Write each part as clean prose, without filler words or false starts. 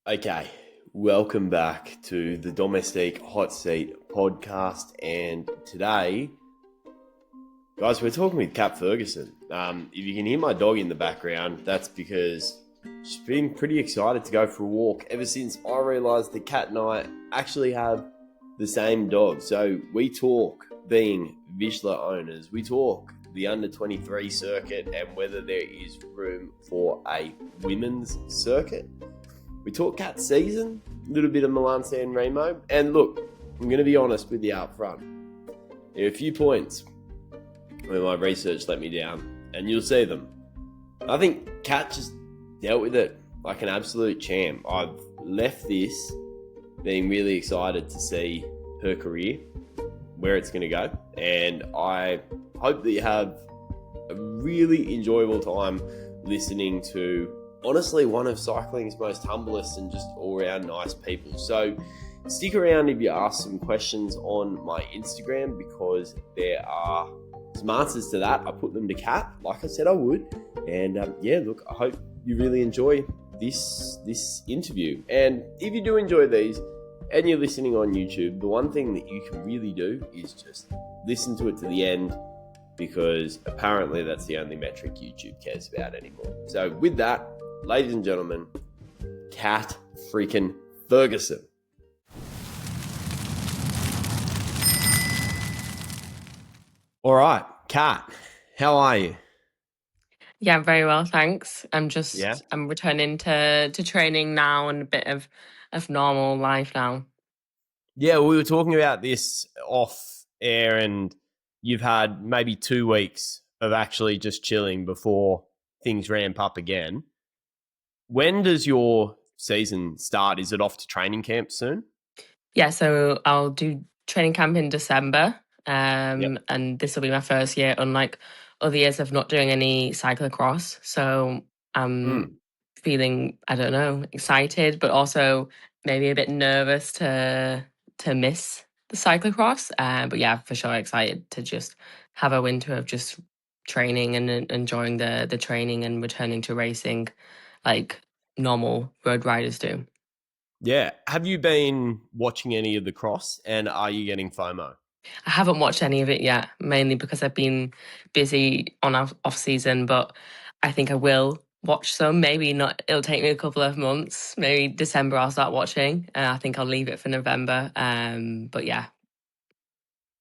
Okay, welcome back to the Domestique Hotseat podcast. And today, guys, we're talking with Kat Ferguson. If you can hear my dog in the background, that's because she's been pretty excited to go for a walk ever since I realised that Kat and I actually have the same dog. So we talk being Vizsla owners, we talk the under-23 circuit and whether there is room for a women's circuit. We talk Cat season, a little bit of Milan San Remo, and look, I'm going to be honest with you up front. There are a few points where my research let me down, and you'll see them. I think Cat just dealt with it like an absolute champ. I've left this being really excited to see her career, where it's going to go, and I hope that you have a really enjoyable time listening to honestly one of cycling's most humblest and just all-around nice people. So stick around if you ask some questions on my Instagram, because there are some answers to that. I put them to Kat, like I said I would. And look, I hope you really enjoy this interview. And if you do enjoy these and you're listening on YouTube, the one thing that you can really do is just listen to it to the end, because apparently that's the only metric YouTube cares about anymore. So with that, ladies and gentlemen, Kat freaking Ferguson. All right, Kat, how are you? Yeah, very well, thanks. I'm Yeah? returning to training now and a bit of normal life now. Yeah, we were talking about this off air, and you've had maybe 2 weeks of actually just chilling before things ramp up again. When does your season start? Is it off to training camp soon? Yeah, so I'll do training camp in December, Yep. and this will be my first year, unlike other years of not doing any cyclocross. So I'm feeling, I don't know, excited, but also maybe a bit nervous to miss the cyclocross. But yeah, for sure excited to just have a winter of just training and enjoying the training and returning to racing like normal road riders do. Yeah. Have you been watching any of the cross, and are you getting FOMO? I haven't watched any of it yet, mainly because I've been busy on off season, but I think I will watch some. Maybe not, it'll take me a couple of months. Maybe December I'll start watching. I think I'll leave it for November. But yeah.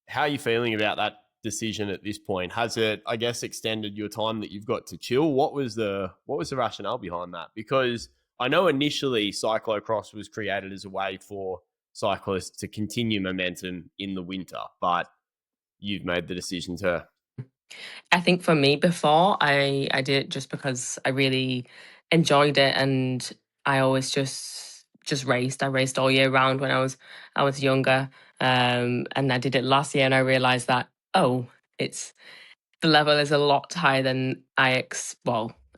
How are you feeling about that decision at this point? Has it, I guess, extended your time that you've got to chill? What was the rationale behind that? Because I know initially cyclocross was created as a way for cyclists to continue momentum in the winter, but you've made the decision to. I think for me before I did it just because I really enjoyed it, and I always just raced. I raced all year round when I was younger. And I did it last year and I realized that, oh, it's the level is a lot higher than I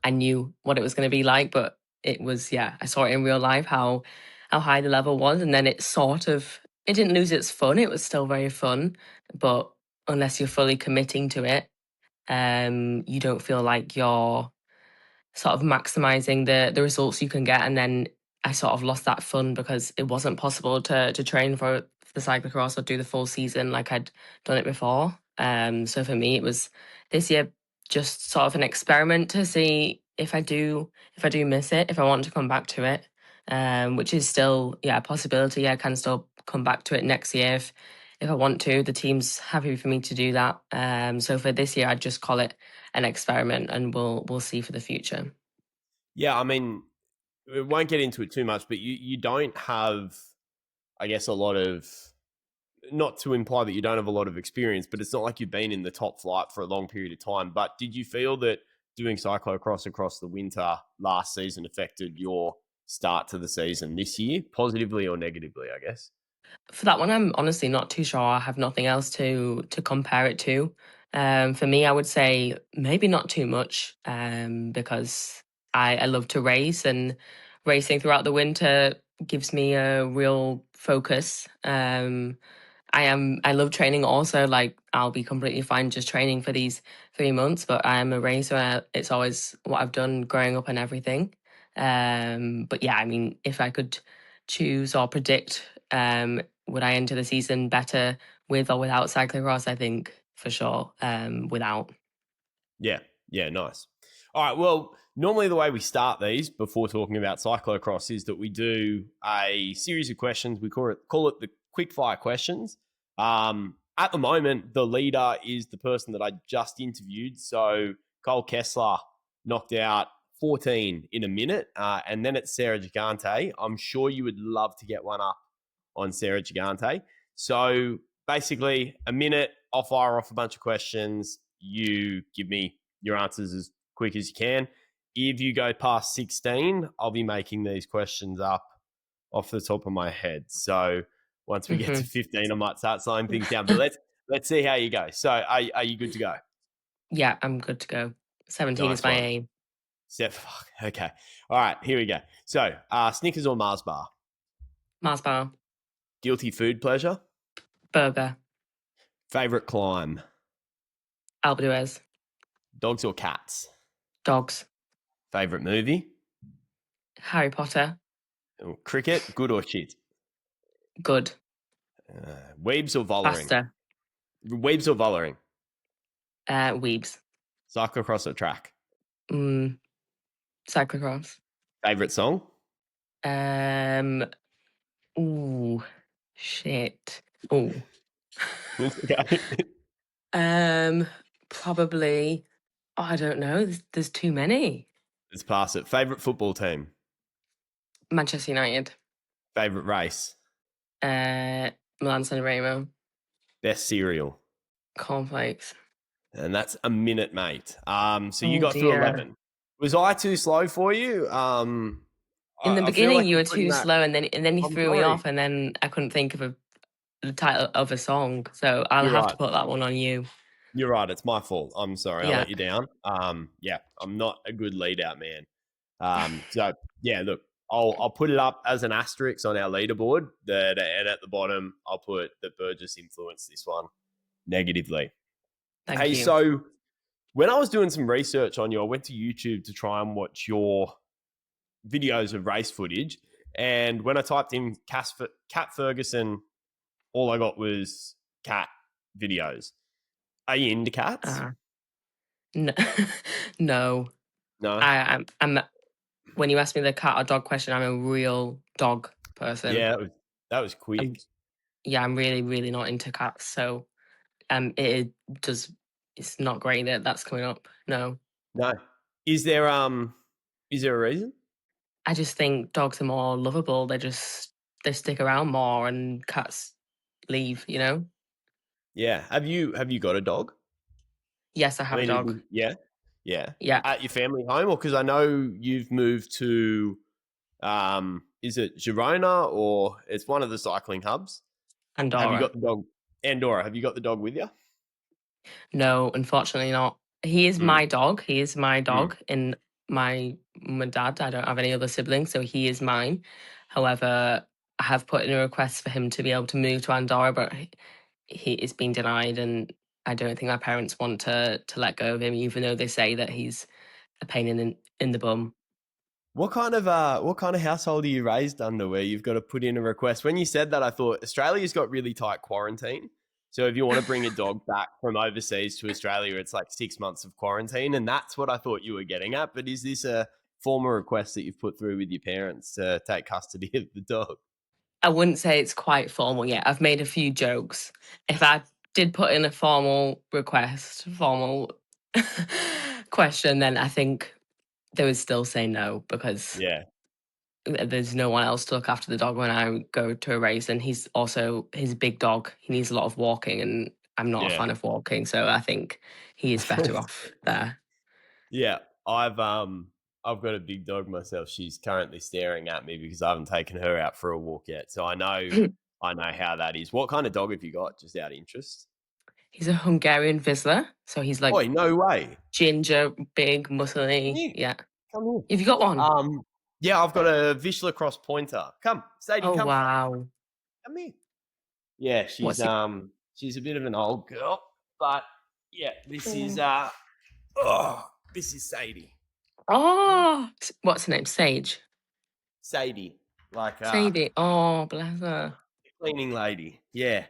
knew what it was going to be like, but it was, yeah, I saw it in real life how high the level was, and then it didn't lose its fun. It was still very fun, but unless you're fully committing to it, you don't feel like you're sort of maximizing the results you can get. And then I sort of lost that fun because it wasn't possible to train for the cyclocross or do the full season like I'd done it before. So for me, it was this year just sort of an experiment to see if I do miss it, if I want to come back to it, which is still, yeah, a possibility. I can still come back to it next year if I want to. The team's happy for me to do that. So for this year, I'd just call it an experiment, and we'll see for the future. Yeah, I mean, we won't get into it too much, but you don't have, I guess, a lot of, not to imply that you don't have a lot of experience, but it's not like you've been in the top flight for a long period of time. But did you feel that doing cyclocross across the winter last season affected your start to the season this year, positively or negatively, I guess? For that one, I'm honestly not too sure. I have nothing else to compare it to. For me, I would say maybe not too much, because I love to race, and racing throughout the winter gives me a real focus. I love training also. Like, I'll be completely fine just training for these 3 months, but I am a racer. It's always what I've done growing up and everything. But yeah, I mean, if I could choose or predict, would I enter the season better with or without cyclocross? I think for sure, without. Yeah, yeah, nice. All right, well, normally the way we start these before talking about cyclocross is that we do a series of questions. We call it the quickfire questions. At the moment, the leader is the person that I just interviewed. So Cole Kessler knocked out 14 in a minute, and then it's Sarah Gigante. I'm sure you would love to get one up on Sarah Gigante. So basically, a minute, I'll fire off a bunch of questions. You give me your answers as quick as you can. If you go past 16, I'll be making these questions up off the top of my head. So once we get to 15, I might start slowing things down. But let's see how you go. So are you good to go? Yeah, I'm good to go. 17 is Nice my one. aim. Okay. All right, here we go. So Snickers or Mars bar? Mars bar, Guilty food pleasure? burger, Favorite climb? Alpe d'Huez, Dogs or cats? dogs, Favorite movie? Harry Potter, Cricket, good or shit? good, Weebs or Vollering? pasta, Weebs or Vollering? weebs, Cyclocross or track? cyclocross. Favorite song? Ooh, shit. Ooh. Okay. Probably. Oh, I don't know. There's too many. Let's pass it. Favorite football team? Manchester United. Favorite race? Milan San Remo. Best cereal? Cornflakes. And that's a minute, mate. So you Oh got through dear. 11. Was I too slow for you? In the I feel beginning, like you you're were putting too that. slow, and then you I'm threw me sorry. off, and then I couldn't think of the title of a song. So I'll You're have to right. put that one on you. You're right. It's my fault. I'm sorry. I Yeah. let you down. Yeah, I'm not a good lead out man. So yeah, look, I'll put it up as an asterisk on our leaderboard. And at the bottom, I'll put that Burgess influenced this one negatively. Thank Hey, you. so when I was doing some research on you, I went to YouTube to try and watch your videos of race footage. And when I typed in Cat Ferguson, all I got was cat videos. Are you into cats? No. No. No. I'm when you ask me the cat or dog question, I'm a real dog person. Yeah, that was quick. I'm really, really not into cats. So it does it's not great that that's coming up. No. No. Is there a reason? I just think dogs are more lovable. They stick around more and cats leave, you know? Yeah. Have you got a dog? Yes, I I have a dog. mean, yeah, yeah. Yeah. At your family home, or because I know you've moved to, is it Girona or it's one of the cycling hubs? Have you Andorra. got the dog? Andorra. Have you got the dog with you? No, unfortunately not. He is Mm, my dog. He is my mm. dog. And my mum and dad, I don't have any other siblings, so he is mine. However, I have put in a request for him to be able to move to Andorra, but he is being denied, and I don't think my parents want to let go of him, even though they say that he's a pain in the bum. What kind of household are you raised under where you've got to put in a request? When you said that, I thought Australia's got really tight quarantine. So if you want to bring a dog back from overseas to Australia, it's like 6 months of quarantine, and that's what I thought you were getting at. But is this a formal request that you've put through with your parents to take custody of the dog? I wouldn't say it's quite formal yet. I've made a few jokes. If I did put in a formal question, then I think they would still say no because Yeah, there's no one else to look after the dog when I go to a race. And he's a big dog. He needs a lot of walking, and I'm not a yeah. fan of walking. So I think he is better off there. Yeah, I've got a big dog myself. She's currently staring at me because I haven't taken her out for a walk yet. So I know how that is. What kind of dog have you got? Just out of interest. He's a Hungarian Vizsla. So he's like Oh, no way. ginger, big, Come muscly. here. Yeah. Come here. Have you got one? Yeah, I've got a Vizsla Cross Pointer. Come, Sadie, Oh, come. wow. Come here. Yeah, What's he? she's a bit of an old girl, but yeah, this is Sadie. Oh, what's her name? Sage. Sadie, like Sadie. Oh, bless her. cleaning lady. Yeah.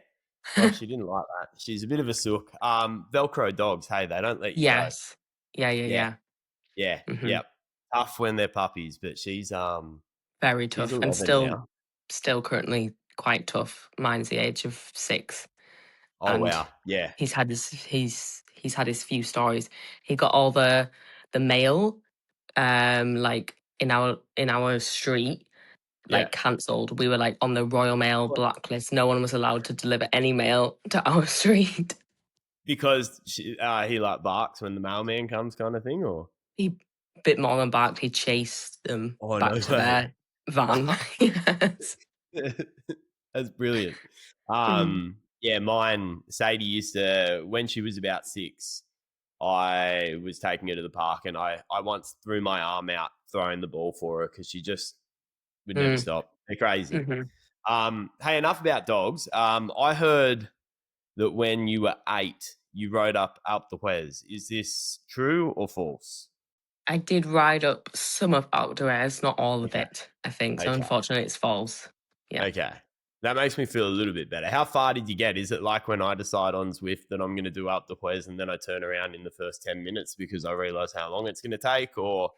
Oh, she didn't like that. She's a bit of a sook. Velcro dogs, hey, they don't let you go. Yes. Yeah, yeah, Yeah, yeah. yeah, Hmm. yep. Tough when they're puppies, but Very she's tough, and 11 still, now. still currently quite tough. Mine's the age of 6, Oh and wow, yeah, he's had his few stories. He got all the mail, like in our street, yeah. like cancelled. We were like on the Royal Mail blacklist. No one was allowed to deliver any mail to our street. Because he like barks when the mailman comes, kind of thing, or He bit more than barked. He chased them oh no back to way. their van. Yes. That's brilliant. Mhm. Yeah, mine, Sadie used to, when she was about 6, I was taking her to the park and I once threw my arm out throwing the ball for her because she just would never Mm. stop. They're crazy. Mhm. Hey, enough about dogs. I heard that when you were 8, you rode up the Wes. Is this true or false? I did ride up some of Outdoors, not all of Okay. it, I think. So Okay. unfortunately, it's false. Yeah. Okay. That makes me feel a little bit better. How far did you get? Is it like when I decide on Zwift that I'm going to do up the Wes and then I turn around in the first 10 minutes because I realize how long it's going to take? Or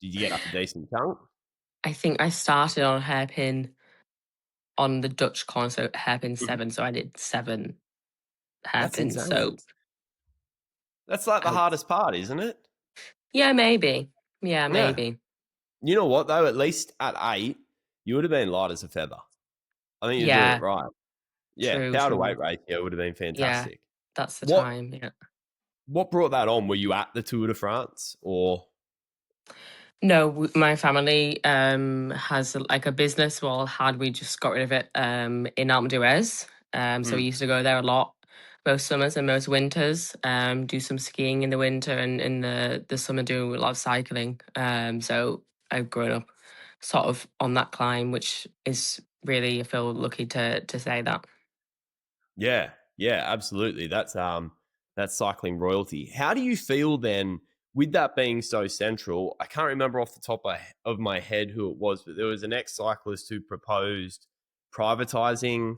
did you get up a decent chunk? I think I started on hairpin on the Dutch corner, so hairpin Mhm. 7. So I did 7 That's hairpins. insane. So That's like the I would, hardest part, isn't it? yeah, maybe. Yeah, Yeah. maybe. You know what, though? At least at 8, you would have been light as a feather. I think you're doing it Yeah, right. Yeah. true, Power to true. weight ratio would have been Yeah, fantastic. that's the What time. Yeah. what brought that on? Were you at the Tour de France or? No, my family has like a business. Well, had we just got rid of it in Alpe d'Huez. So we Hmm. used to go there a lot, most summers and most winters. Do some skiing in the winter, and in the summer do a lot of cycling. So I've grown up sort of on that climb, which is really, I feel lucky to say that. Yeah, yeah, absolutely. That's cycling royalty. How do you feel then with that being so central? I can't remember off the top of my head who it was, but there was an ex-cyclist who proposed privatizing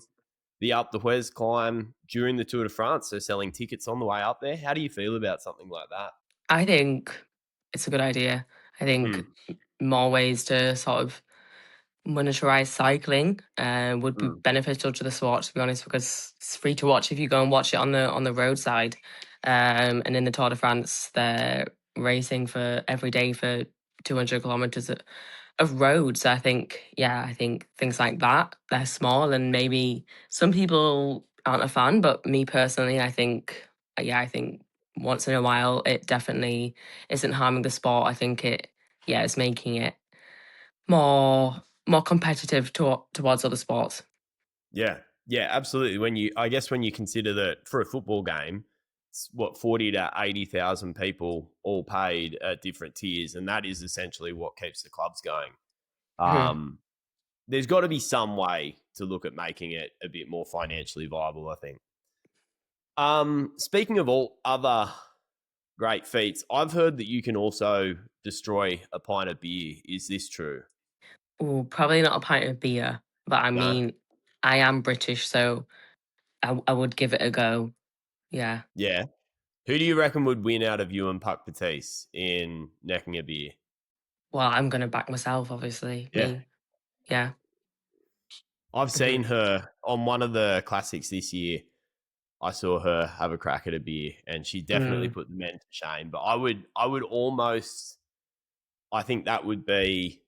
the Up the Huez climb during the Tour de France, so selling tickets on the way up there. How do you feel about something like that? I think it's a good idea. I think Mm, more ways to sort of monetize cycling would be mm. beneficial to the sport, to be honest, because it's free to watch if you go and watch it on the roadside. And in the Tour de France, they're racing for every day for 200 kilometers of roads. I think, yeah, I think things like that, they're small, and maybe some people aren't a fan, but me personally, I think, yeah, I think once in a while, it definitely isn't harming the sport. I think yeah, it's making it more competitive towards other sports. Yeah, yeah, absolutely. I guess when you consider that for a football game, it's what 40 to 80,000 people all paid at different tiers, and that is essentially what keeps the clubs going. Mhm. Um, there's got to be some way to look at making it a bit more financially viable, I think. Speaking of all other great feats, I've heard that you can also destroy a pint of beer. Is this true? Ooh, probably not a pint of beer, but I No. mean, I am British, so I would give it a go. Yeah. Yeah. Who do you reckon would win out of you and Puck Pieterse in necking a beer? Well, I'm gonna back myself, obviously. Yeah. Me. Yeah. I've Hmm. seen her on one of the classics this year. I saw her have a crack at a beer, and she definitely Mm. put the men to shame. But I would almost, I think that would be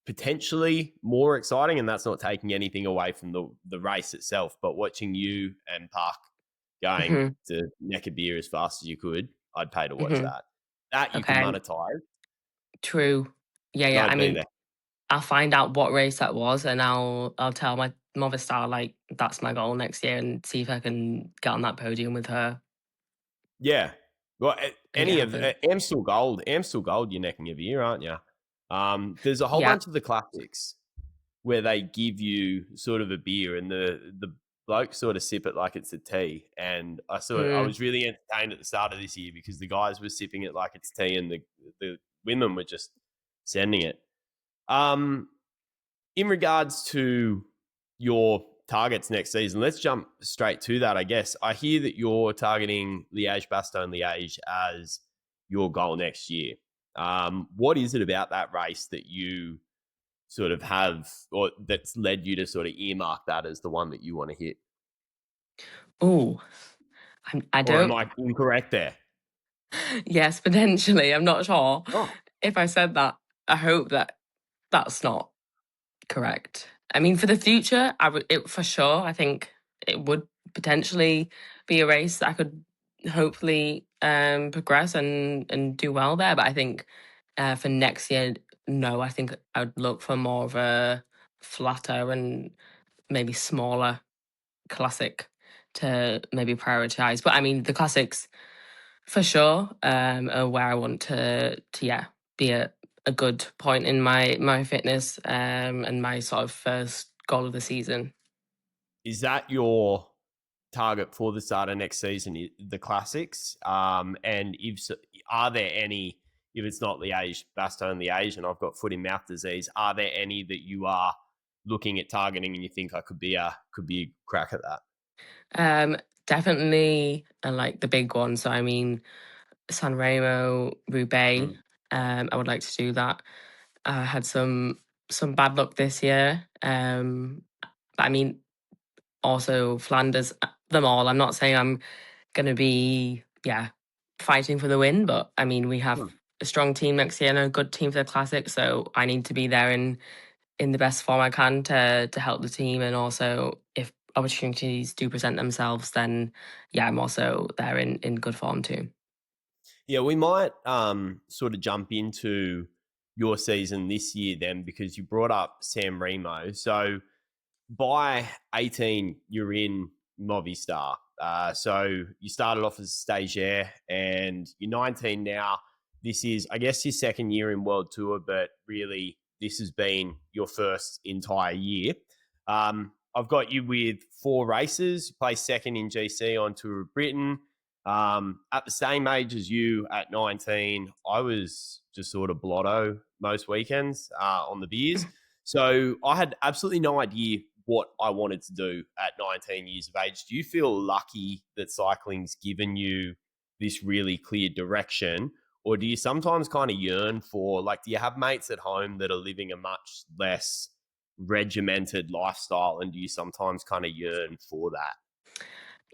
potentially more exciting, and that's not taking anything away from the race itself. But watching you and Park going Hmm. to neck a beer as fast as you could, I'd pay to watch Hmm. that. That you could Okay. monetize, True. Yeah, and yeah. I I'd be mean, there. I'll find out what race that was, and I'll tell my Movistar like that's my goal next year, and see if I can get on that podium with her Yeah. Well, and get any her of boot. Amstel Gold, you're necking of year, aren't you? There's a whole Yeah. bunch of the classics where they give you sort of a beer, and the blokes sort of sip it like it's a tea. And I Mm. was really entertained at the start of this year because the guys were sipping it like it's tea, and the women were just sending it. In regards to your targets next season, let's jump straight to that, I guess. I hear that you're targeting Liège-Bastogne-Liège as your goal next year. What is it about that race that you sort of have, or that's led you to sort of earmark that as the one that you want to hit? Oh, I Or am don't. I incorrect there? Yes, potentially. I'm not sure Oh, if I said that. I hope that that's not correct. I mean, for the future, I would it for sure. I think it would potentially be a race that I could hopefully progress and do well there. But I think for next year, no. I think I would look for more of a flatter and maybe smaller classic to maybe prioritize. But I mean, the classics for sure are where I want to yeah be a good point in my fitness and my sort of first goal of the season. is that your target for the start of next season, the classics? And if so, are there any, if it's not Liège, Bastogne Liège, and I've got foot and mouth disease, are there any that you are looking at targeting and you think I could be a crack at that? Um, Definitely like the big ones. So I mean, San Remo, Roubaix. Mm. I would like to do that. I had some bad luck this year. But I mean, also Flanders, them all. I'm not saying I'm going to be, yeah, fighting for the win, but I mean, we have Mm. a strong team next year and a good team for the classic, so I need to be there in the best form I can to help the team, and also if opportunities do present themselves, then yeah, I'm also there in good form too. Yeah, we might sort of jump into your season this year then, because you brought up San Remo. So by 18, you're in Movistar. So you started off as a stagiaire and you're 19 now. This is, I guess, your second year in World Tour, but really, this has been your first entire year. I've got you with 4 races. You placed second in GC on Tour of Britain. At the same age as you at 19, I was just sort of blotto most weekends on the beers. So I had absolutely no idea what I wanted to do at 19 years of age. Do you feel lucky that cycling's given you this really clear direction? Or do you sometimes kind of yearn for, like, do you have mates at home that are living a much less regimented lifestyle? And do you sometimes kind of yearn for that?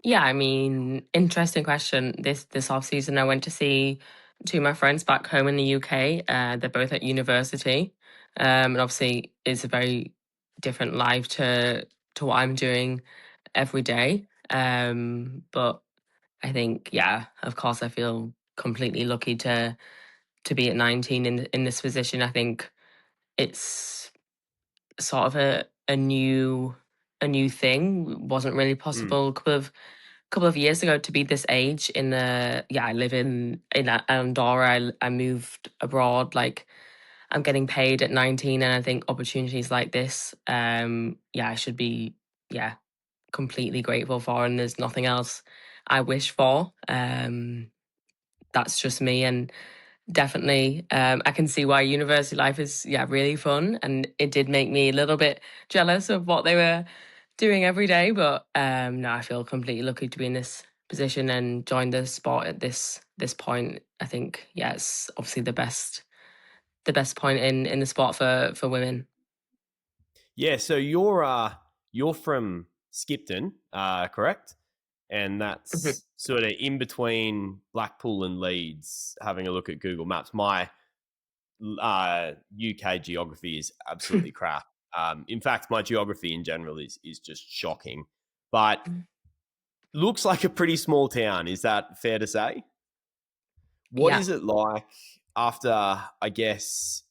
Yeah, I mean, interesting question. This off season, I went to see two of my friends back home in the UK. They're both at university, and obviously, it's a very different life to what I'm doing every day. But I think, yeah, of course, I feel completely lucky to be at 19 in this position. I think it's sort of a new thing. It wasn't really Mm. possible a couple of years ago to be this age in the yeah I live in Andorra. I moved abroad, like I'm getting paid at 19, and I think opportunities like this yeah I should be yeah completely grateful for, and there's nothing else I wish for. That's just me, and definitely I can see why university life is yeah really fun, and it did make me a little bit jealous of what they were doing every day. But no, I feel completely lucky to be in this position and join the sport at this point. I think yeah, it's obviously the best point in the sport for women. Yeah, so you're from Skipton, correct? And Mhm. that's sort of in between Blackpool and Leeds. Having a look at Google Maps, my UK geography is absolutely crap. In fact, my geography in general is just shocking. But looks like a pretty small town. Is that fair to say? What Yeah. is it like after, I guess,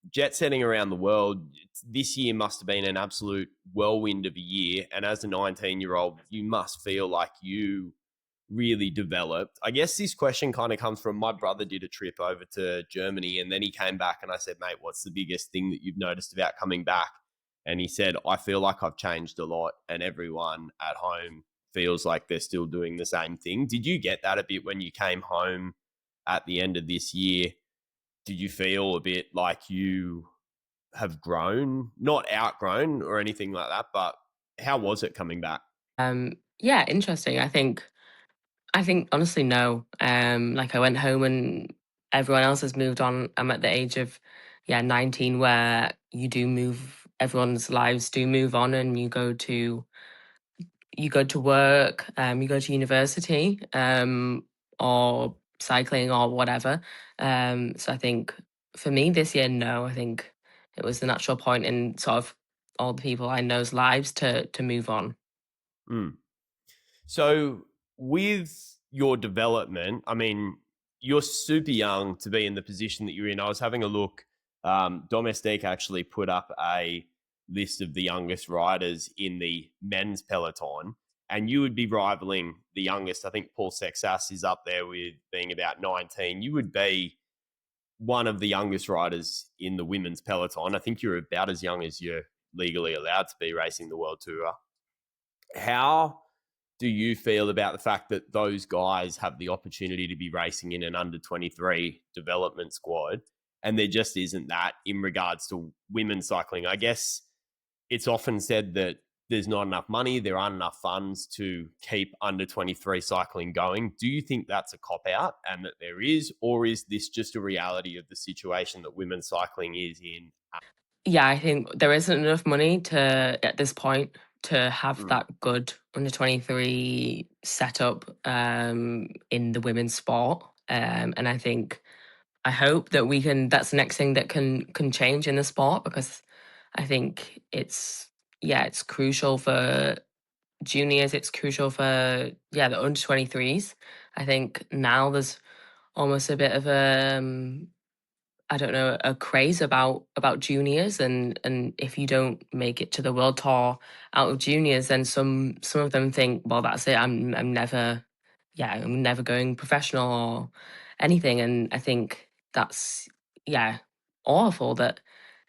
jet setting around the world? This year must have been an absolute whirlwind of a year. And as a 19-year-old, you must feel like you really developed. I guess this question kind of comes from my brother did a trip over to Germany and then he came back and I said, mate, what's the biggest thing that you've noticed about coming back? And he said, I feel like I've changed a lot and everyone at home feels like they're still doing the same thing. Did you get that a bit when you came home at the end of this year? did you feel a bit like you have grown, not outgrown or anything like that, but how was it coming back? Yeah, interesting. I think honestly no. Like I went home and everyone else has moved on. I'm at the age of 19 where you do move everyone's lives do move on and you go to work, you go to university, or cycling or whatever. So I think for me this year, no, I think it was the natural point in sort of all the people I know's lives to move on. Mm. So, with your development, I mean, you're super young to be in the position that you're in. I was having a look. Domestique actually put up a list of the youngest riders in the men's peloton, and you would be rivaling the youngest. I think Paul Sexas is up there with being about 19. You would be one of the youngest riders in the women's peloton. I think you're about as young as you're legally allowed to be racing the World Tour. How do you feel about the fact that those guys have the opportunity to be racing in an under 23 development squad and there just isn't that in regards to women's cycling? I guess it's often said that there's not enough money, there aren't enough funds to keep under 23 cycling going. Do you think that's a cop out and that there is, or is this just a reality of the situation that women's cycling is in? Yeah, I think there isn't enough money to at this point to have Mm, that good under 23 setup in the women's sport. And I hope that we can that's the next thing that can change in the sport, because I think it's crucial for juniors, it's crucial for the under 23s. I think now there's almost a bit of I don't know, a craze about juniors, and if you don't make it to the world tour out of juniors, then some of them think, well, that's it. I'm never going professional or anything. And I think that's yeah awful that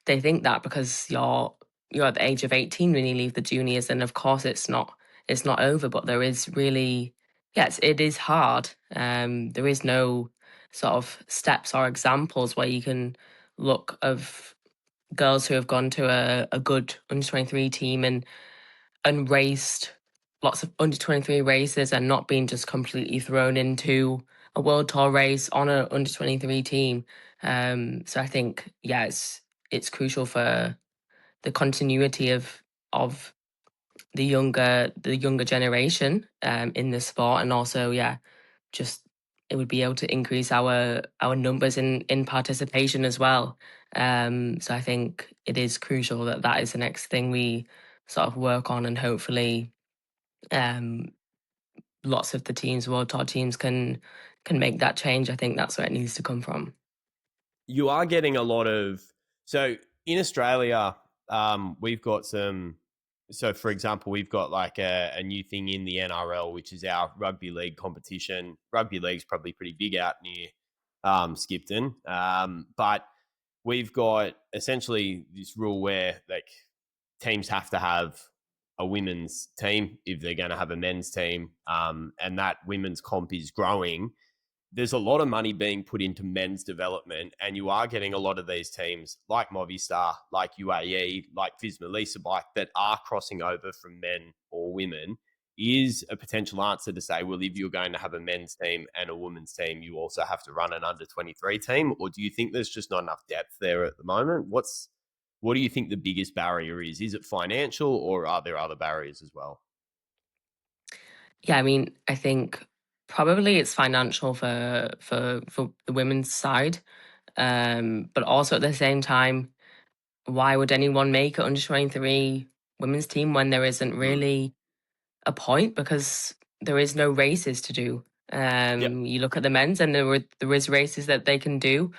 they think that, because you're at the age of 18 when you leave the juniors, and of course it's not over, but there is really yes, it is hard. There is no sort of steps or examples where you can look of girls who have gone to a good under 23 team and raced lots of under 23 races and not been just completely thrown into a world tour race on a under 23 team. So I think it's crucial for the continuity of the younger generation in the sport, and also just it would be able to increase our numbers in participation as well. So I think it is crucial that that is the next thing we sort of work on, and hopefully um, lots of the teams, World Tour teams, can make that change. I think that's where it needs to come from. you are getting a lot of so in Australia, we've got some. So, for example, we've got like a new thing in the NRL, which is our rugby league competition. Rugby league's probably pretty big out near Skipton, but we've got essentially this rule where like teams have to have a women's team if they're going to have a men's team, and that women's comp is growing. There's a lot of money being put into men's development, and you are getting a lot of these teams like Movistar, like UAE, like Visma Lease Bike that are crossing over from men or women. Is a potential answer to say, well, if you're going to have a men's team and a women's team, you also have to run an under 23 team? Or do you think there's just not enough depth there at the moment? What do you think the biggest barrier is? Is it financial, or are there other barriers as well? Yeah, I mean, I think probably it's financial for the women's side, but also at the same time, why would anyone make an under 23 women's team when there isn't Mm. really a point, because there is no races to do. Yep. You look at the men's, and there is races that they can do.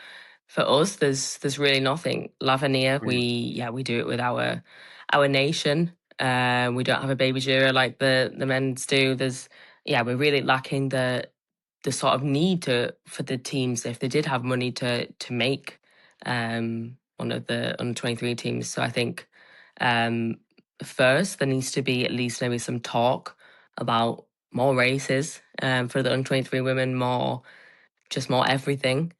For us, there's really nothing. Lavinia, we Mm. we do it with our nation. We don't have a baby Giro like the men's do. We're really lacking the sort of need to for the teams, if they did have money to make one of the under 23 teams. So I think um, first there needs to be at least maybe some talk about more races for the under 23 women, more just more everything,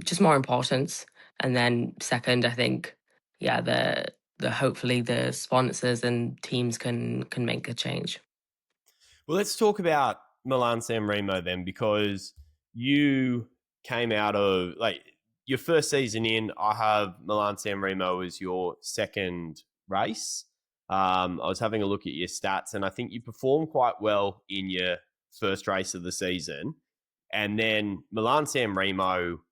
just more importance. And then second, I think, yeah, the hopefully the sponsors and teams can make a change. Well, let's talk about Milan San Remo then, because you came out of like your first season in. I have Milan San Remo as your second race. I was having a look at your stats, and I think you performed quite well in your first race of the season. And then Milan San Remo,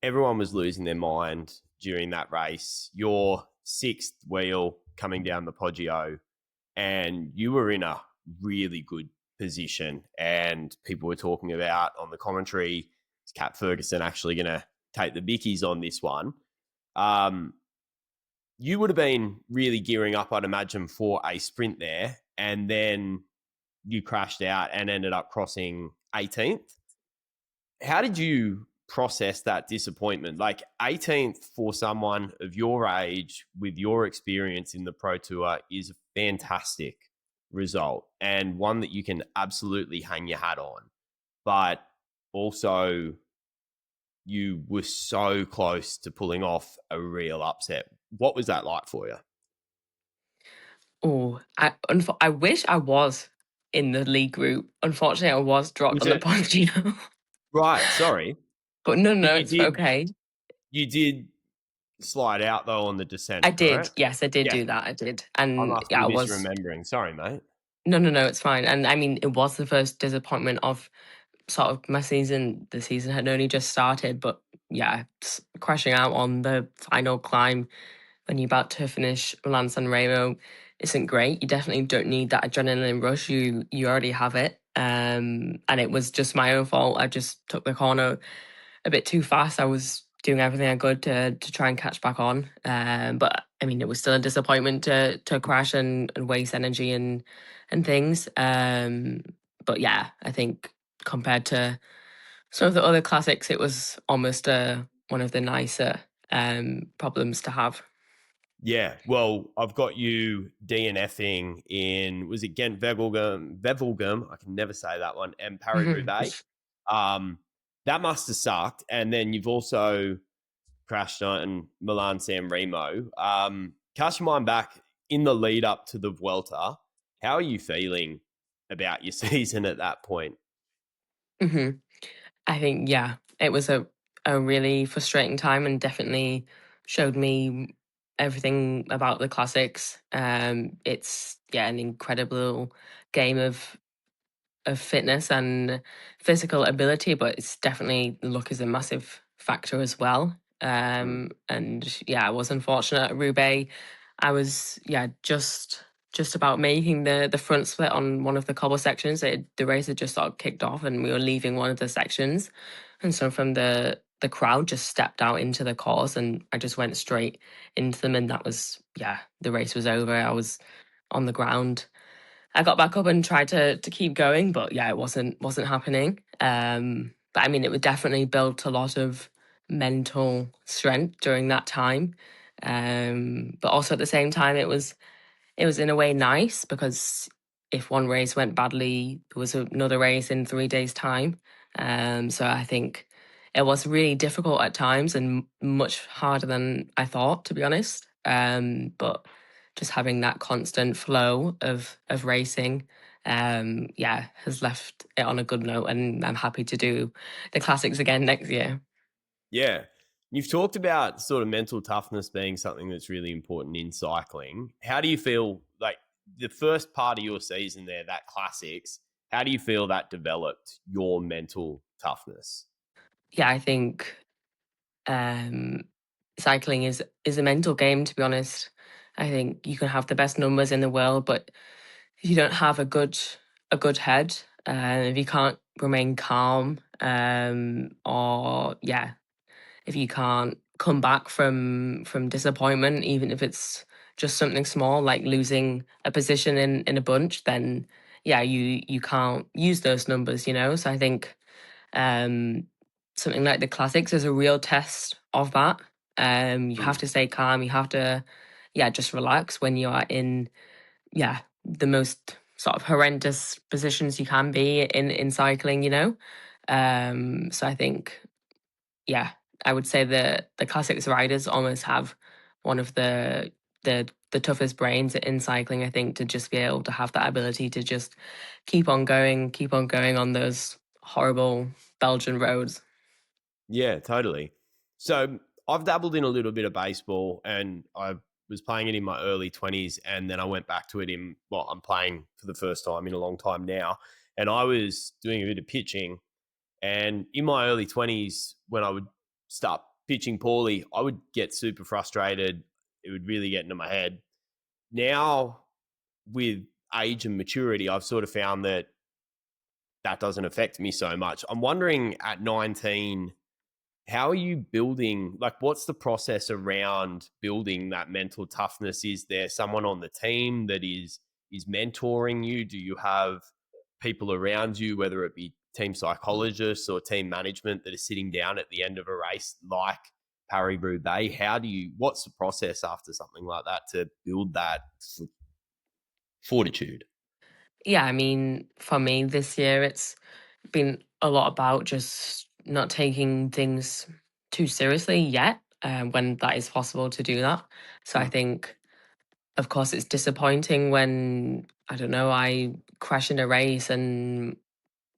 everyone was losing their mind during that race. Your sixth wheel coming down the Poggio, and you were in a really good position. And people were talking about on the commentary, is Cat Ferguson actually going to take the bickies on this one? You would have been really gearing up, I'd imagine, for a sprint there. And then you crashed out and ended up crossing 18th. How did you process that disappointment? Like 18th for someone of your age with your experience in the Pro Tour is a fantastic result and one that you can absolutely hang your hat on. But also, you were so close to pulling off a real upset. What was that like for you? Oh, I wish I was in the league group. Unfortunately, I was dropped Was on the it Poggio. right? Sorry, But no, but you it's did okay. you did slide out though on the descent, I did. correct? Yes, I did Yeah, do that. I did. I And must yeah, be I was. misremembering. Sorry, mate. No, it's fine. And I mean, it was the first disappointment of sort of my season. The season had only just started, but yeah, crashing out on the final climb when you're about to finish Milan San Remo isn't great. You definitely don't need that adrenaline rush. You already have it. And it was just my own fault. I just took the corner a bit too fast. I was doing everything I could to try and catch back on. But I mean, it was still a disappointment to crash and waste energy and things. But yeah, I think compared to some of the other classics, it was almost one of the nicer problems to have. Yeah, well, I've got you DNFing in, was it Gent Wevelgem? I can never say that one, and Paris Mhm. Roubaix. Um, that must have sucked. And then you've also crashed on Milan San Remo. Cast your mind back in the lead up to the Vuelta. How are you feeling about your season at that point? hmm I think, yeah, it was a really frustrating time and definitely showed me everything about the classics. It's, yeah, an incredible game of fitness and physical ability, but it's definitely luck is a massive factor as well. Mm, And yeah, I was unfortunate at Roubaix. I was just about making the front split on one of the cobble sections. The race had just sort of kicked off, and we were leaving one of the sections, and so from the crowd just stepped out into the course, and I just went straight into them, and that was the race was over. I was on the ground. I got back up and tried to keep going, but yeah, it wasn't happening. But I mean, it would definitely built a lot of mental strength during that time. But also at the same time, it was in a way nice because if one race went badly, there was another race in 3 days' time. So I think it was really difficult at times and much harder than I thought, to be honest. But just having that constant flow of racing, has left it on a good note, and I'm happy to do the classics again next year. yeah. You've talked about sort of mental toughness being something that's really important in cycling. How do you feel like the first part of your season there, that classics, how do you feel that developed your mental toughness? Yeah, I think um, cycling is a mental game. To be honest, I think you can have the best numbers in the world, but if you don't have a good head, if you can't remain calm, or yeah, if you can't come back from disappointment, even if it's just something small like losing a position in a bunch, then yeah, you can't use those numbers, you know. So I think um, something like the classics is a real test of that. You have Mm. to stay calm. You have to, yeah, just relax when you are in, the most sort of horrendous positions you can be in cycling. You know, So I think, yeah, I would say the classics riders almost have one of the toughest brains in cycling, I think, to just be able to have that ability to just keep on going on those horrible Belgian roads. Yeah, totally. So I've dabbled in a little bit of baseball, and I was playing it in my early 20s, and then I went back to it in, well, I'm playing for the first time in a long time now. And I was doing a bit of pitching. And in my early 20s, when I would start pitching poorly, I would get super frustrated. It would really get into my head. Now, with age and maturity, I've sort of found that that doesn't affect me so much. I'm wondering at 19, how are you building, like, what's the process around building that mental toughness? Is there someone on the team that is mentoring you? Do you have people around you, whether it be team psychologists or team management, that are sitting down at the end of a race like Paris Roubaix? What's the process after something like that to build that fortitude? Yeah, I mean, for me this year, it's been a lot about just not taking things too seriously yet, when that is possible to do that. So I think, of course, it's disappointing when, I don't know, I crash in a race and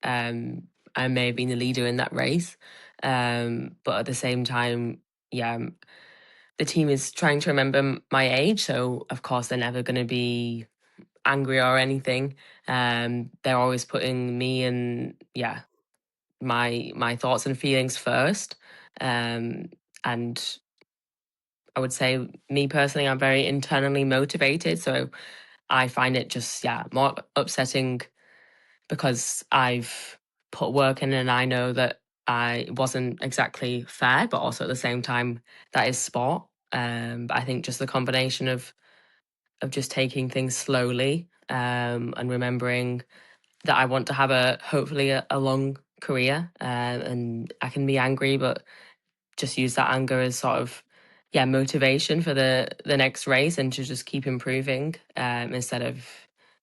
I may have been the leader in that race. But at the same time, yeah, the team is trying to remember my age. So, of course, they're never going to be angry or anything. They're always putting me and, yeah, my thoughts and feelings first. And I would say, me personally, I'm very internally motivated. So I find it just, yeah, more upsetting because I've put work in and I know that I wasn't exactly fair, but also at the same time, that is sport. But I think just the combination of just taking things slowly, and remembering that I want to have hopefully a long career, and I can be angry, but just use that anger as sort of, yeah, motivation for the next race, and to just keep improving, instead of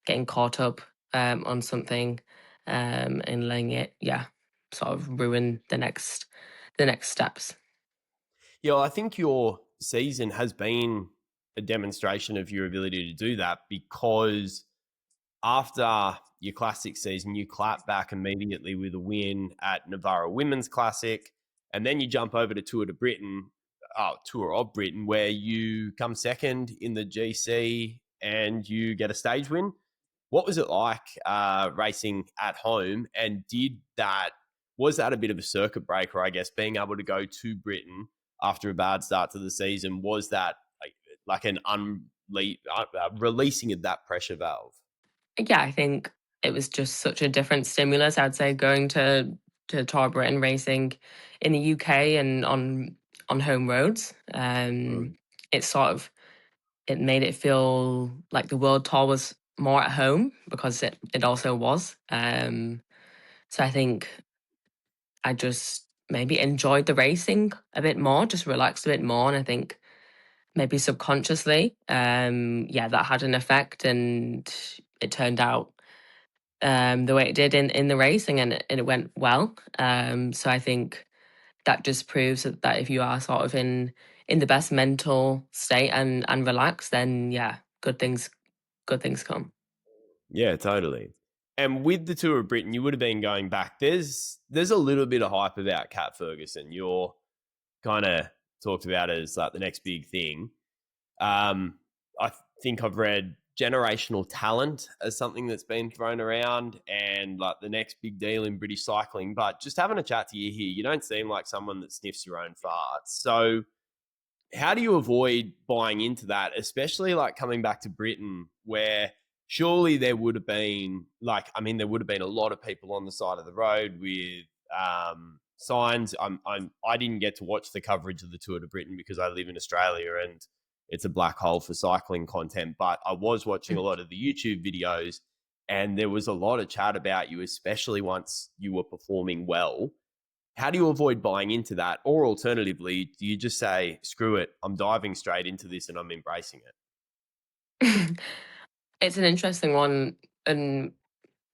getting caught up, on something, and letting it, yeah, sort of ruin the next steps. Yeah, well, I think your season has been a demonstration of your ability to do that, because after your classic season, you clap back immediately with a win at Navarra Women's Classic, and then you jump over to Tour of Britain, where you come second in the GC and you get a stage win. What was it like racing at home? And was that a bit of a circuit breaker? I guess being able to go to Britain after a bad start to the season, was that like an releasing of that pressure valve? Yeah, I think it was just such a different stimulus. I'd say going to Tour Britain racing in the UK and on home roads. Mm. It sort of, it made it feel like the World Tour was more at home, because it also was. So I think I just maybe enjoyed the racing a bit more, just relaxed a bit more, and I think maybe subconsciously, yeah, that had an effect, and it turned out, the way it did in the racing, and it went well. So I think that just proves that if you are sort of in the best mental state and relaxed, then yeah, good things come. Yeah, totally. And with the Tour of Britain, you would have been going back. There's a little bit of hype about Cat Ferguson. You're kind of talked about as like the next big thing. I think I've read generational talent as something that's been thrown around, and like the next big deal in British cycling. But just having a chat to you here, you don't seem like someone that sniffs your own farts. So how do you avoid buying into that, especially like coming back to Britain, where surely there would have been there would have been a lot of people on the side of the road with signs. I didn't get to watch the coverage of the Tour de Britain because I live in Australia and it's a black hole for cycling content. But I was watching a lot of the YouTube videos, and there was a lot of chat about you, especially once you were performing well. How do you avoid buying into that? Or alternatively, do you just say, screw it, I'm diving straight into this and I'm embracing it? It's an interesting one, and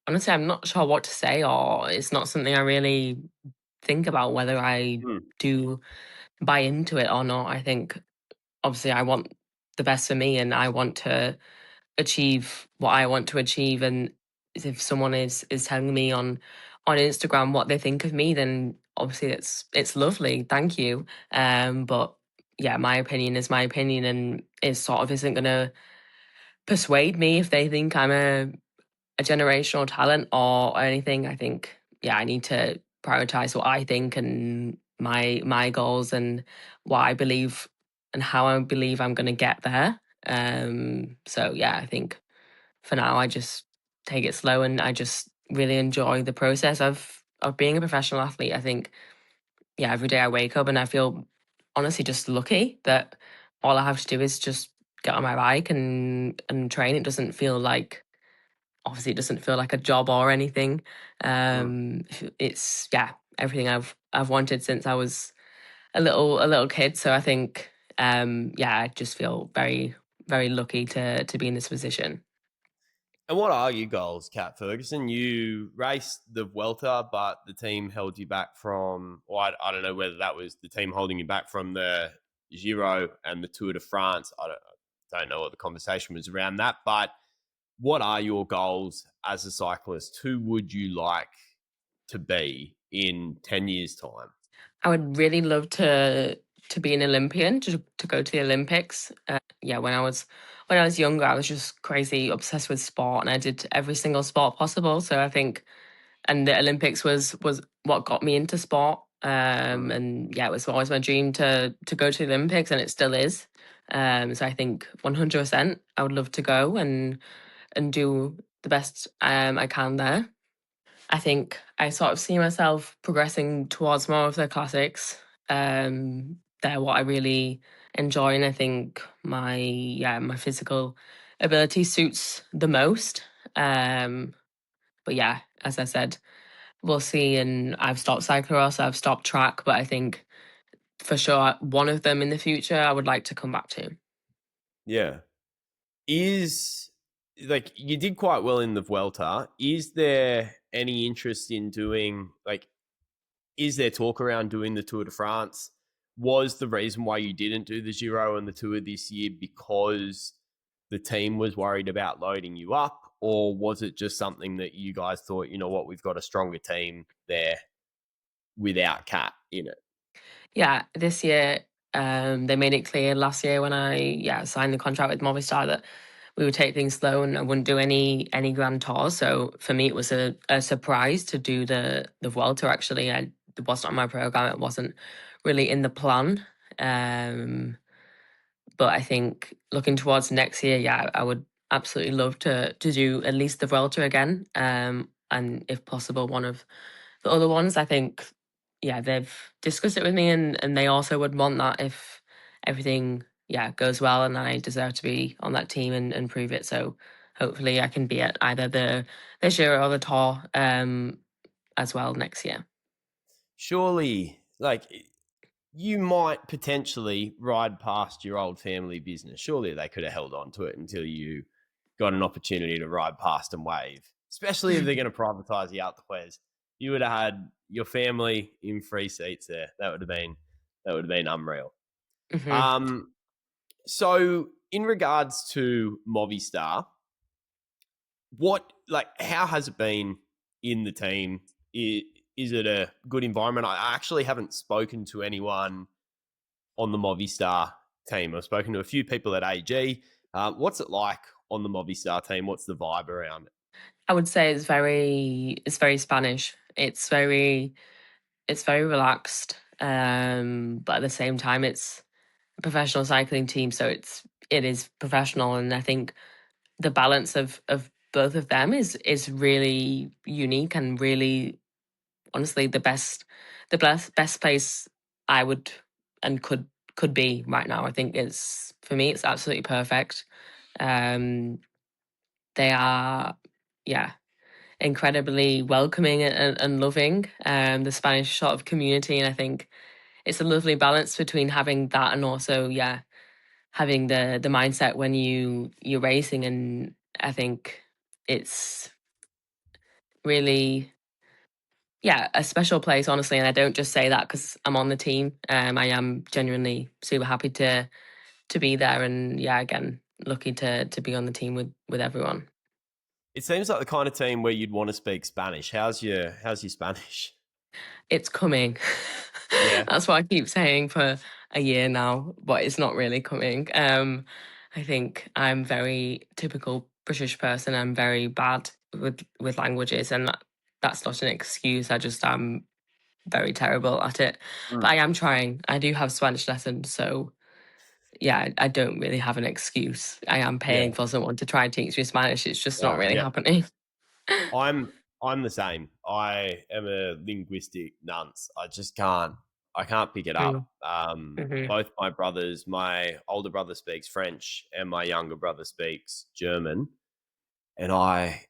Honestly, I'm not sure what to say, or it's not something I really think about whether I Hmm. do buy into it or not. I think obviously I want the best for me and I want to achieve what I want to achieve. And if someone is telling me on Instagram what they think of me, then obviously it's lovely. Thank you. But yeah, my opinion is my opinion, and it sort of isn't gonna persuade me if they think I'm a generational talent or anything. I think, yeah, I need to prioritize what I think and my goals and what I believe and how I believe I'm going to get there. So yeah, I think for now I just take it slow and I just really enjoy the process of being a professional athlete. I think, yeah, every day I wake up and I feel honestly just lucky that all I have to do is just get on my bike and train. It doesn't feel like, obviously it doesn't feel like a job or anything. Hmm. It's, yeah, everything I've wanted since I was a little kid. So I think, yeah, I just feel very very lucky to be in this position. And what are your goals, Kat Ferguson? You raced the Vuelta, but the team held you back from, well, I don't know whether that was the team holding you back from the Giro and the Tour de France. I don't know what the conversation was around that, but what are your goals as a cyclist? Who would you like to be in 10 years' time? I would really love to be an Olympian, to go to the Olympics. Yeah, when I was younger, I was just crazy obsessed with sport, and I did every single sport possible. So I think, and the Olympics was what got me into sport. Mm. And yeah, it was always my dream to go to the Olympics, and it still is. So I think 100% I would love to go and do the best I can there. I think I sort of see myself progressing towards more of the classics. They're what I really enjoy, and I think my physical ability suits the most. Um, but yeah, as I said, we'll see. And I've stopped cyclocross, I've stopped track, but I think for sure one of them in the future I would like to come back to. Yeah. Is like you did quite well in the Vuelta. Is there any interest in doing like is there talk around doing the Tour de France? Was the reason why you didn't do the Giro and the Tour this year because the team was worried about loading you up? Or was it just something that you guys thought, you know what, we've got a stronger team there without Cat in it? Yeah, this year they made it clear last year when I signed the contract with Movistar that we would take things slow and I wouldn't do any grand tours. So for me, it was a surprise to do the Vuelta. Actually, it wasn't on my program. It wasn't really in the plan. Um, but I think looking towards next year, yeah, I would absolutely love to do at least the Vuelta again. And if possible, one of the other ones. I think, yeah, they've discussed it with me, and they also would want that if everything, yeah, goes well, and I deserve to be on that team and prove it. So hopefully, I can be at either the Giro or the Tour as well next year. Surely, like you might potentially ride past your old family business. Surely they could have held on to it until you got an opportunity to ride past and wave. Especially if they're going to privatise the Alpe d'Huez. You would have had your family in free seats there. That would have been unreal. Hmm. Um, so in regards to Movistar, how has it been in the team? Is it a good environment? I actually haven't spoken to anyone on the Movistar team. I've spoken to a few people at AG. What's it like on the Movistar team? What's the vibe around it? I would say it's very Spanish. It's very relaxed, but at the same time, it's a professional cycling team, so it is professional, and I think the balance of both of them is really unique and really, honestly, the best place I would and could be right now. I think it's, for me, it's absolutely perfect. Um, they are, yeah, incredibly welcoming and loving. The Spanish sort of community, and I think it's a lovely balance between having that and also, yeah, having the mindset when you're racing. And I think it's really, yeah, a special place, honestly. And I don't just say that because I'm on the team. I am genuinely super happy to be there, and yeah, again, lucky to be on the team with everyone. It seems like the kind of team where you'd want to speak Spanish. How's your Spanish? It's coming. Yeah. That's what I keep saying for a year now, but it's not really coming. I think I'm very typical British person. I'm very bad with languages, and that's not an excuse. I just am very terrible at it. But Mm. I am trying. I do have Spanish lessons, so yeah, I don't really have an excuse. I am paying Yeah. for someone to try and teach me Spanish. It's just not really Yeah. happening. I'm the same. I am a linguistic nunce. I can't pick it up. Mm-hmm. Both my brothers, my older brother speaks French and my younger brother speaks German, and I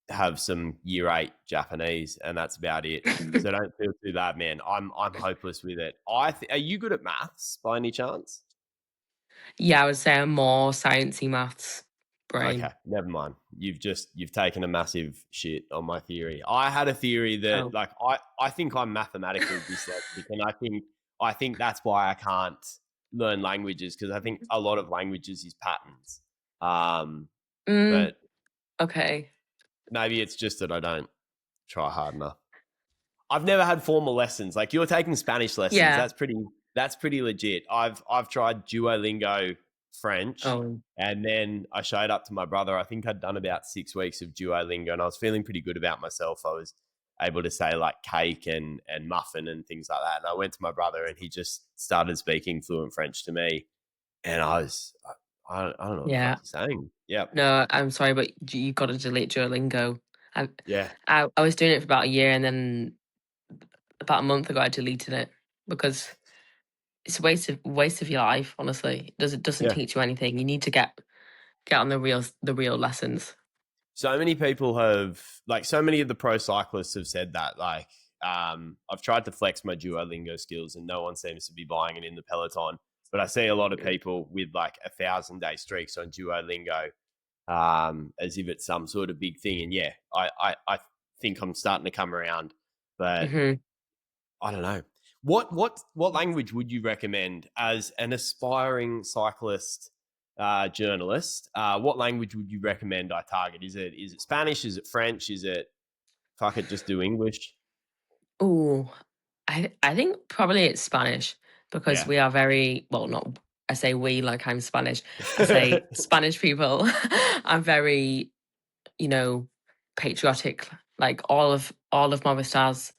have some year 8 Japanese, and that's about it. So don't feel too bad, man. I'm hopeless with it. Are you good at maths by any chance? Yeah, I would say I'm more sciencey maths Okay, brain. never mind. You've taken a massive shit on my theory. I had a theory that Oh. like I think I'm mathematically dyslexic, and I think that's why I can't learn languages, because I think a lot of languages is patterns. Um, Mm, but okay. maybe it's just that I don't try hard enough. I've never had formal lessons. Like, you're taking Spanish lessons. Yeah. That's pretty legit. I've tried Duolingo French, Oh, and then I showed up to my brother. I think I'd done about 6 weeks of Duolingo, and I was feeling pretty good about myself. I was able to say like cake and muffin and things like that. And I went to my brother, and he just started speaking fluent French to me, and I don't know what the fuck yeah. he's saying. Yep. No, I'm sorry, but you got to delete Duolingo. I, Yeah. I was doing it for about a year, and then about a month ago, I deleted it because it's a waste of your life. Honestly, it doesn't Yeah. teach you anything. You need to get on the real lessons. So many people have, like, so many of the pro cyclists have said that. Like, I've tried to flex my Duolingo skills, and no one seems to be buying it in the peloton. But I see a lot of people with like 1,000-day streaks on Duolingo, as if it's some sort of big thing. And yeah, I think I'm starting to come around, but Hmm. I don't know. What language would you recommend as an aspiring cyclist journalist? What language would you recommend I target? Is it Spanish? Is it French? Is it, fuck it, just do English? Oh, I think probably it's Spanish because Yeah. we are very well. Not I say we like I'm Spanish. I say Spanish people are very patriotic. Like all of Movistar's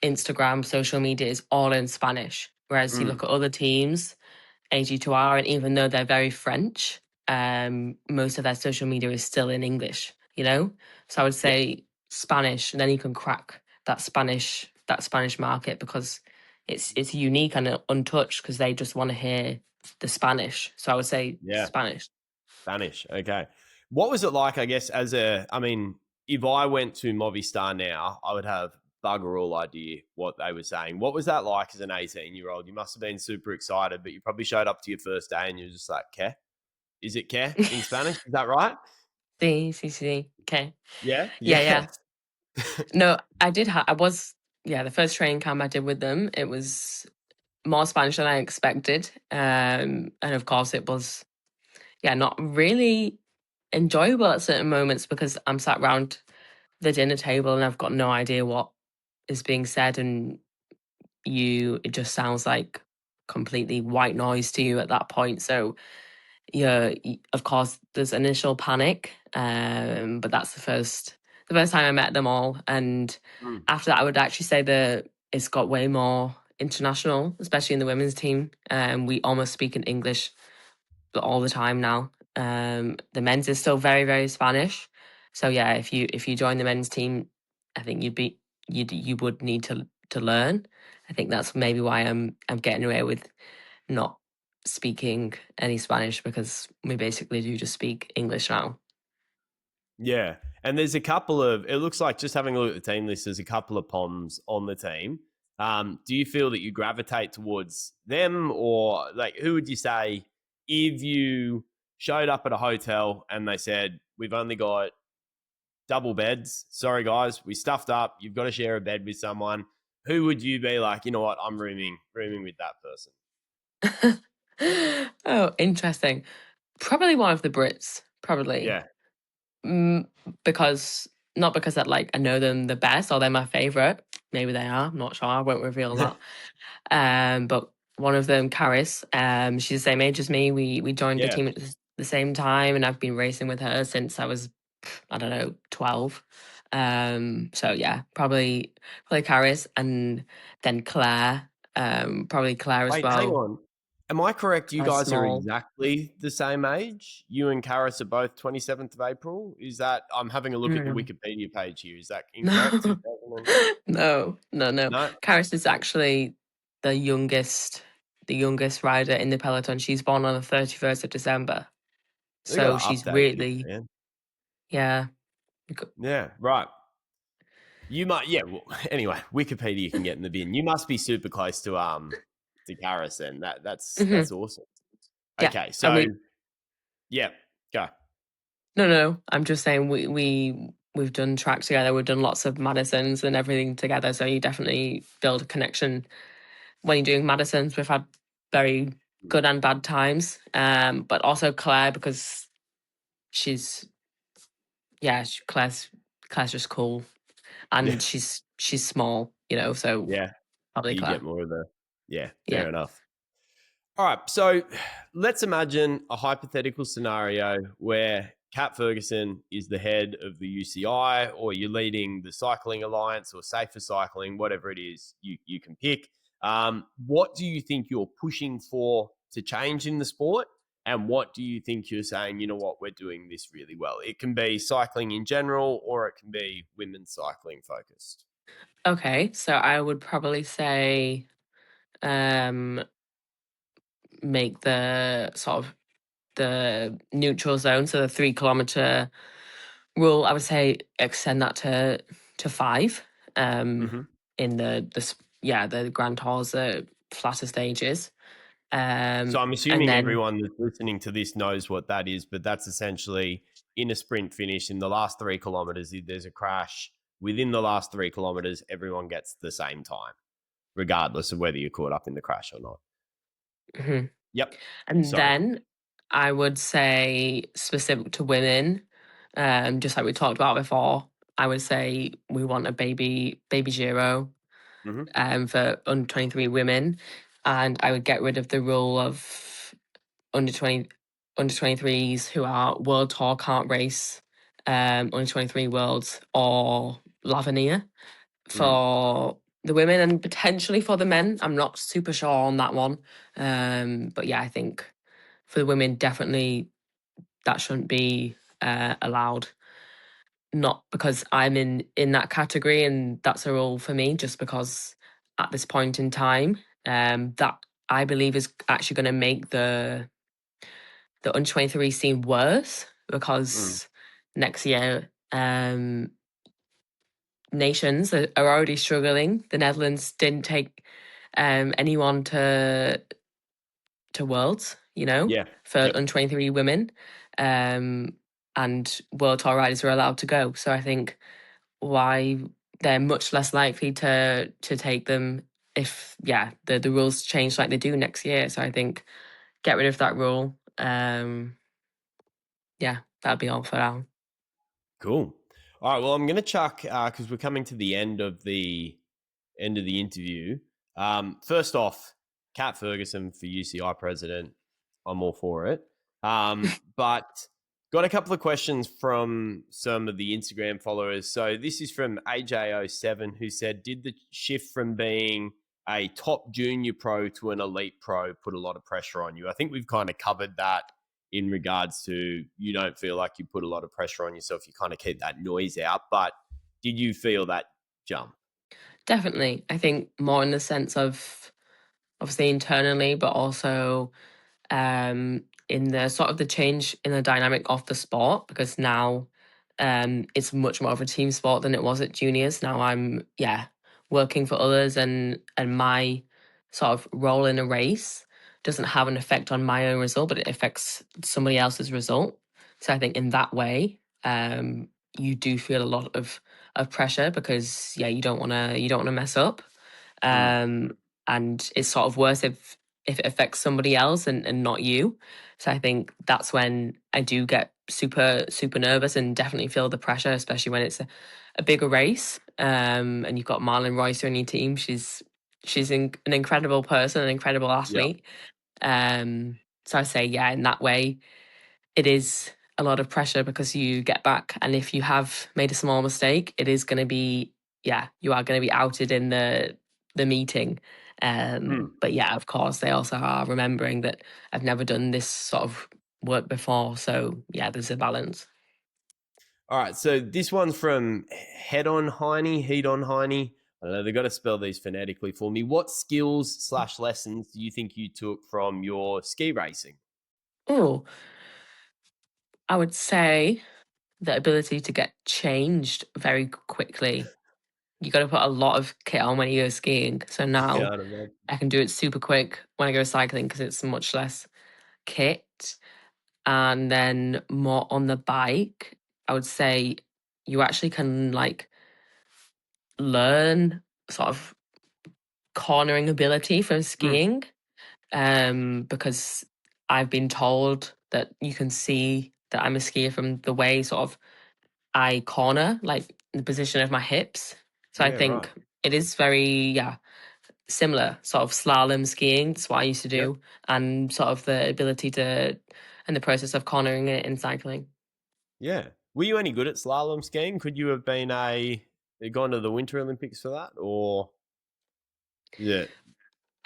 Instagram, social media is all in Spanish. Whereas you Mm, look at other teams, AG2R, and even though they're very French, most of their social media is still in English, you know? So I would yeah. say Spanish, and then you can crack that Spanish market because it's unique and untouched because they just want to hear the Spanish. So I would say Yeah. Spanish. Spanish. Okay. What was it like, I guess, I mean, if I went to Movistar now, I would have bugger all idea what they were saying. What was that like as an 18-year-old? You must have been super excited, but you probably showed up to your first day and you're just like, "Que? Is it que in Spanish? Is that right?" Sí, sí, sí. Okay. Yeah. Yeah, Yeah. yeah. No, I was, yeah, the first training camp I did with them, it was more Spanish than I expected. And of course, it was, yeah, not really enjoyable at certain moments because I'm sat around the dinner table and I've got no idea what is being said. And it just sounds like completely white noise to you at that point. So, yeah, of course, there's initial panic, but that's the first time I met them all, and Mm, after that, I would actually say that it's got way more international, especially in the women's team. We almost speak in English all the time now. The men's is still very, very Spanish. So yeah, if you join the men's team, I think you would need to learn. I think that's maybe why I'm getting away with not speaking any Spanish because we basically do just speak English now. yeah. And there's a couple of, it looks like, just having a look at the team list, there's a couple of Poms on the team. Do you feel that you gravitate towards them, or like, who would you say if you showed up at a hotel and they said, "We've only got double beds. Sorry, guys, we stuffed up. You've got to share a bed with someone. Who would you be like, you know what, I'm rooming with that person? Oh, interesting. Probably one of the Brits. Probably. Yeah. Because not because I know them the best or they're my favorite. Maybe they are. I'm not sure. I won't reveal that. But one of them, Caris, she's the same age as me. We joined the Yeah. team at the same time, and I've been racing with her since I was, I don't know, 12. So yeah, probably Caris, and then Claire. Probably Claire as Wait, hang well. on. Am I correct? You As guys are small. exactly the same age. You and Karis are both 27th of April. Is that? I'm having a look at the Mm. Wikipedia page here. Is that incorrect? No, 2000? no. No. Caris is actually the youngest rider in the peloton. She's born on the 31st of December. We got So to she's update this, really, man. yeah. Yeah. Right. You might. Yeah. Well, anyway, Wikipedia can get in the bin. You must be super close to Karis, then. Mhm. That's awesome. Yeah. Okay. And So yeah, go. no, I'm just saying we've done track together. We've done lots of Madisons and everything together. So you definitely build a connection when you're doing Madisons. We've had very good and bad times. But also Claire, because she's, yeah, Claire's just cool. Yeah. And she's small, so Yeah. probably You get Claire. more of the. Yeah. Yeah. Fair enough. All right, so let's imagine a hypothetical scenario where Kat Ferguson is the head of the UCI, or you're leading the Cycling Alliance or Safer Cycling, whatever it is you can pick. What do you think you're pushing for to change in the sport? And what do you think you're saying, you know what, we're doing this really well? It can be cycling in general, or it can be women's cycling focused. Okay, so I would probably say um make the sort of the neutral zone, so the 3 kilometer rule, I would say extend that to 5 Mm-hmm. in the Grand Tours, the flatter stages. So I'm And assuming then everyone that's listening to this knows what that is, but that's essentially in a sprint finish in the last 3 kilometers, if there's a crash within the last 3 kilometers, everyone gets the same time, regardless of whether you're caught up in the crash or not. mhm. Yep. And So, then I would say specific to women, just like we talked about before, I would say we want a baby Giro mhm. for under 23 women, and I would get rid of the rule of under 20 under 23s who are World Tour can't race under 23 Worlds or Lavinia Mm. for the women and potentially for the men. I'm not super sure on that one, but yeah, I think for the women definitely that shouldn't be allowed. Not because I'm in that category and that's a rule for me, just because at this point in time, that I believe is actually going to make the under 23 scene worse, Mm. because next year nations are already struggling. The Netherlands didn't take anyone to Worlds, Yeah. for Yep. under 23 women, and World Tour riders are allowed to go. So I think why they're much less likely to take them if the rules change like they do next year. So I think get rid of that rule. Yeah, that'd be all for now. Cool. All right. Well, I'm going to chuck because we're coming to the end of the interview. First off, Kat Ferguson for UCI president. I'm all for it. But got a couple of questions from some of the Instagram followers. So this is from AJ07, who said, did the shift from being a top junior pro to an elite pro put a lot of pressure on you? I think we've kind of covered that in regards to you don't feel like you put a lot of pressure on yourself. You kind of keep that noise out. But did you feel that jump? Definitely. I think more in the sense of obviously internally, but also in the sort of the change in the dynamic of the sport, because now it's much more of a team sport than it was at juniors. Now I'm working for others, and my sort of role in a race doesn't have an effect on my own result, but it affects somebody else's result. So I think in that way, you do feel a lot of pressure because you don't want to mess up. Mm. um, and it's sort of worse if it affects somebody else and not you. So I think that's when I do get super nervous and definitely feel the pressure, especially when it's a bigger race. And you've got Marlon Royce on your team. She's an incredible person, an incredible Yep. athlete. So I say, yeah, in that way, it is a lot of pressure because you get back, and if you have made a small mistake, it is going to be, yeah, you are going to be outed in the meeting. Mm. But yeah, of course, they also are remembering that I've never done this sort of work before. So yeah, there's a balance. All right, so this one's from Head on Heine, Heat on Heine. I don't know, they've got to spell these phonetically for me. What skills slash lessons do you think you took from your ski racing? Oh, I would say the ability to get changed very quickly. You got to put a lot of kit on when you go skiing. So Yeah, now I don't know. I can do it super quick when I go cycling because it's much less kit. And then more on the bike, I would say you actually can like learn sort of cornering ability from Mm. skiing. Because I've been told that you can see that I'm a skier from the way sort of I corner, like the position of my hips. So I Yeah, right. think it is very, yeah, similar sort of slalom skiing. That's what I used to Yep. do, and sort of the ability to and the process of cornering it in cycling. Yeah. Were you any good at slalom skiing? Could you have been gone to the Winter Olympics for that, or yeah,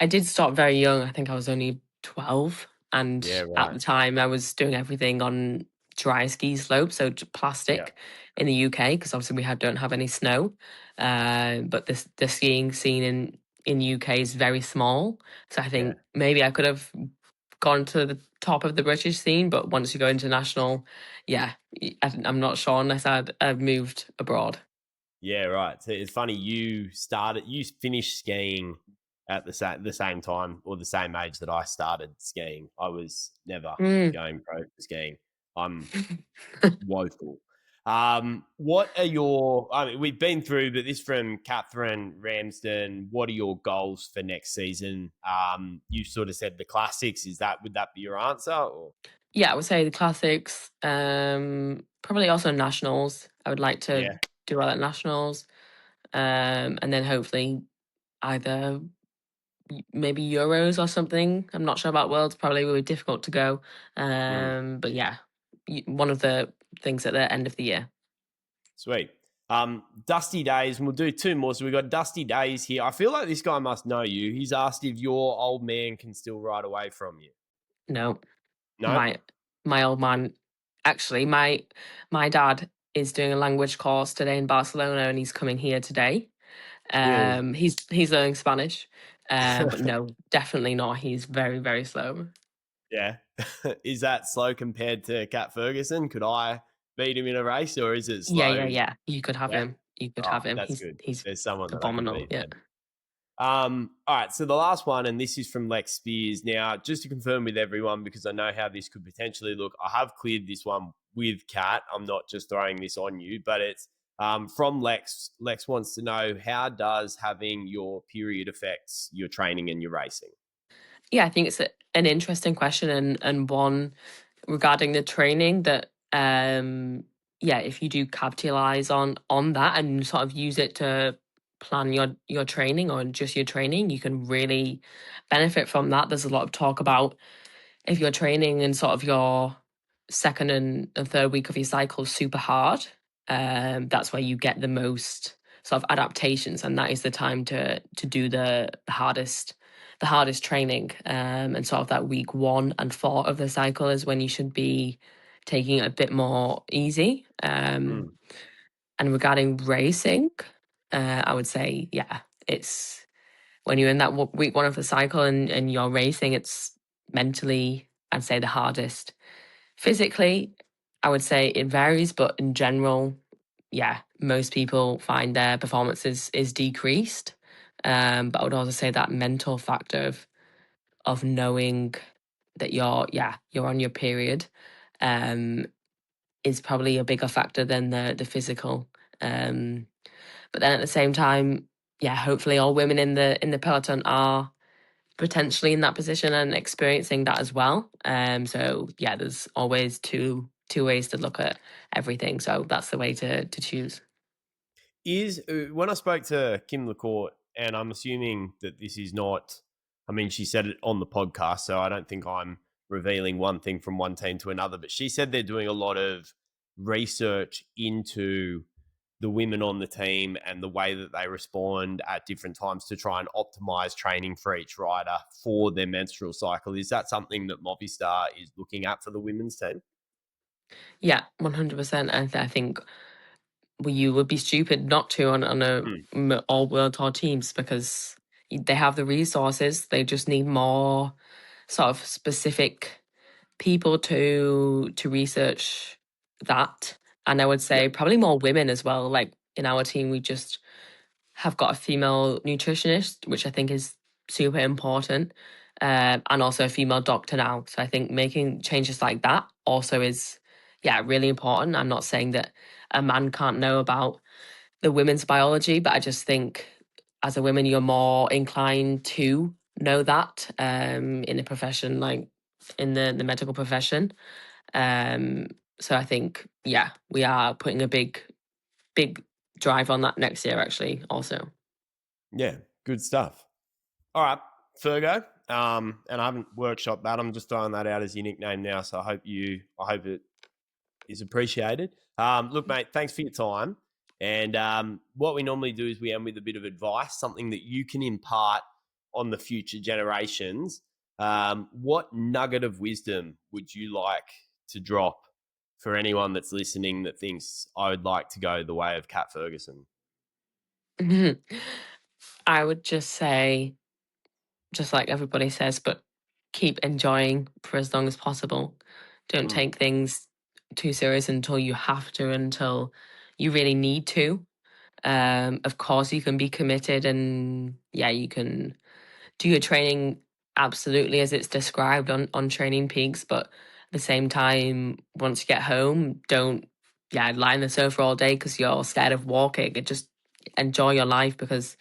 I did start very young. I think I was only 12. And yeah, at right, the time, I was doing everything on dry ski slopes, so yeah, plastic in the UK, because obviously don't have any snow. But the skiing scene in the UK is very small. So I yeah. think maybe I could have gone to the top of the British scene, but once you go international, yeah, I'm not sure unless I've moved abroad. Yeah, right. So it's funny you finished skiing at the same time or the same age that I started skiing. I was never Mm. going pro for skiing. I'm woeful. What are your? I mean, we've been through, but this from Catherine Ramsden. What are your goals for next season? You sort of said the classics. Would that be your answer? Or Yeah, I would say the classics. Probably also nationals. I would like to yeah, do well at nationals. And then hopefully either maybe Euros or something. I'm not sure about Worlds. Probably will be difficult to go. mm, But yeah, one of the things at the end of the year. sweet. Dusty Days, and we'll do two more. So we've got Dusty Days here. I feel like this guy must know you. He's asked if your old man can still ride away from you. No, No? my my old man. Actually, my dad is doing a language course today in Barcelona, and he's coming here today. Yeah. He's learning Spanish, but no, definitely not. He's very slow. Yeah. Is that slow compared to Cat Ferguson? Could I beat him in a race or is it slow? Yeah. You could have Yeah. him. You could Oh, have him. that's good. He's There's someone that I can phenomenal. beat Yeah. then. All right. So the last one, and this is from Lex Spears. Now, just to confirm with everyone, because I know how this could potentially look, I have cleared this one with Cat. I'm not just throwing this on you, but it's from Lex. Lex wants to know, how does having your period affects your training and your racing? Yeah, I think it's an interesting question, and one regarding the training that yeah, if you do capitalize on that and sort of use it to plan your training or just your training, you can really benefit from that. There's a lot of talk about if you're training in sort of your second and third week of your cycle super hard, that's where you get the most sort of adaptations, and that is the time to do the hardest training. And sort of that week 1 and 4 of the cycle is when you should be taking it a bit more easy. Mm, And regarding racing, I would say, yeah, it's when you're in that week 1 of the cycle and you're racing, it's mentally, I'd say, the hardest. Physically, I would say it varies, but in general, yeah, most people find their performance is decreased. But I would also say that mental factor of knowing that you're on your period, um, is probably a bigger factor than the physical. Um, but then at the same time, yeah, hopefully all women in the peloton are potentially in that position and experiencing that as well. So yeah, there's always two ways to look at everything. So that's the way to choose. Is when I spoke to Kim LaCourte, and I'm assuming that this is not, I mean, she said it on the podcast, so I don't think I'm revealing one thing from one team to another, but she said they're doing a lot of research into the women on the team and the way that they respond at different times to try and optimize training for each rider for their menstrual cycle. Is that something that Movistar is looking at for the women's team? Yeah, 100%. And I think you would be stupid not to on Mm. all world tour teams because they have the resources. They just need more sort of specific people to research that. And I would say Yep. probably more women as well. Like in our team, we just have got a female nutritionist, which I think is super important, and also a female doctor now. So I think making changes like that also is, yeah, really important. I'm not saying that a man can't know about the women's biology, but I just think as a woman, you're more inclined to know that in a profession like in the medical profession. Um, so I think, yeah, we are putting a big drive on that next year, actually, also. Yeah, good stuff. All right, Fergo. And I haven't workshopped that. I'm just throwing that out as your nickname now. So I hope it is appreciated. Look, mate, thanks for your time. And what we normally do is we end with a bit of advice, something that you can impart on the future generations. What nugget of wisdom would you like to drop for anyone that's listening that thinks I would like to go the way of Cat Ferguson? I would just say, just like everybody says, but keep enjoying for as long as possible. Don't Mm. take things too serious until you have to, until you really need to. Of course, you can be committed and yeah, you can do your training absolutely as it's described on Training Peaks, but at the same time, once you get home, don't lie on the sofa all day because you're scared of walking. And just enjoy your life because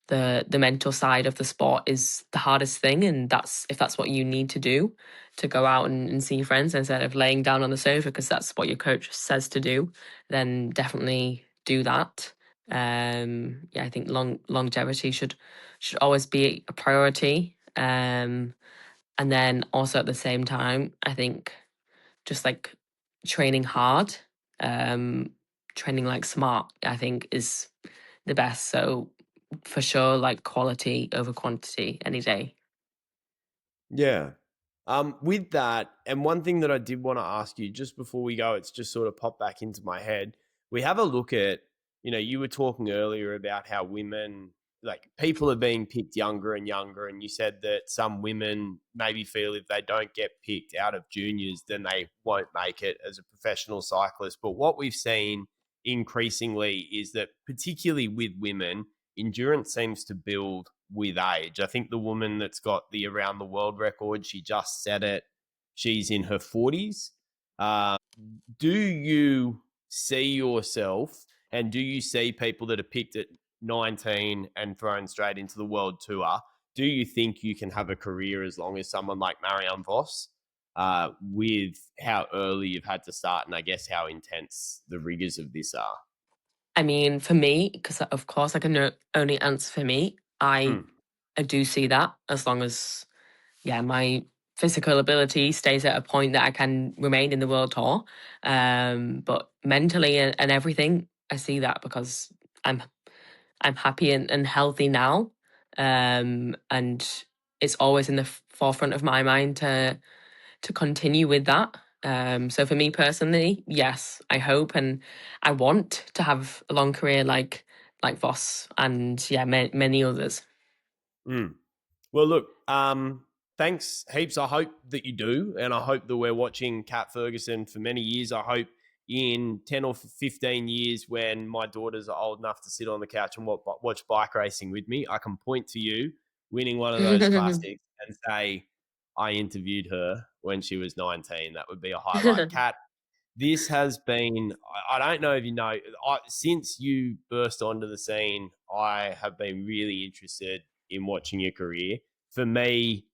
the mental side of the sport is the hardest thing, and that's if that's what you need to do to go out and see your friends instead of laying down on the sofa because that's what your coach says to do, then definitely do that. Yeah, I think longevity should always be a priority. And then also at the same time, I think just like training hard, um, training like smart, I think is the best. So for sure, like quality over quantity any day. Yeah. With that, and one thing that I did want to ask you just before we go, it's just sort of popped back into my head. We have a look at, you were talking earlier about how women, like people are being picked younger and younger. And you said that some women maybe feel if they don't get picked out of juniors, then they won't make it as a professional cyclist. But what we've seen increasingly is that, particularly with women, endurance seems to build with age. I think the woman that's got the around the world record, she just said it. She's in her 40s. Do you see yourself and do you see people that are picked at 19 and thrown straight into the world tour? Do you think you can have a career as long as someone like Marianne Vos with how early you've had to start and I guess how intense the rigors of this are? I mean, for me, because of course I can only answer for me, I Mm. I do see that as long as my physical ability stays at a point that I can remain in the world tour. But mentally and everything, I see that because I'm I'm happy and healthy now. And it's always in the forefront of my mind to continue with that. So for me personally, yes, I hope and I want to have a long career like Voss and many others. Mm. Well, look, thanks heaps. I hope that you do, and I hope that we're watching Cat Ferguson for many years. I hope in 10 or 15 years, when my daughters are old enough to sit on the couch and watch bike racing with me, I can point to you winning one of those classics and say, I interviewed her when she was 19. That would be a highlight. Cat, this has been, I don't know if you know, since you burst onto the scene, I have been really interested in watching your career. For me,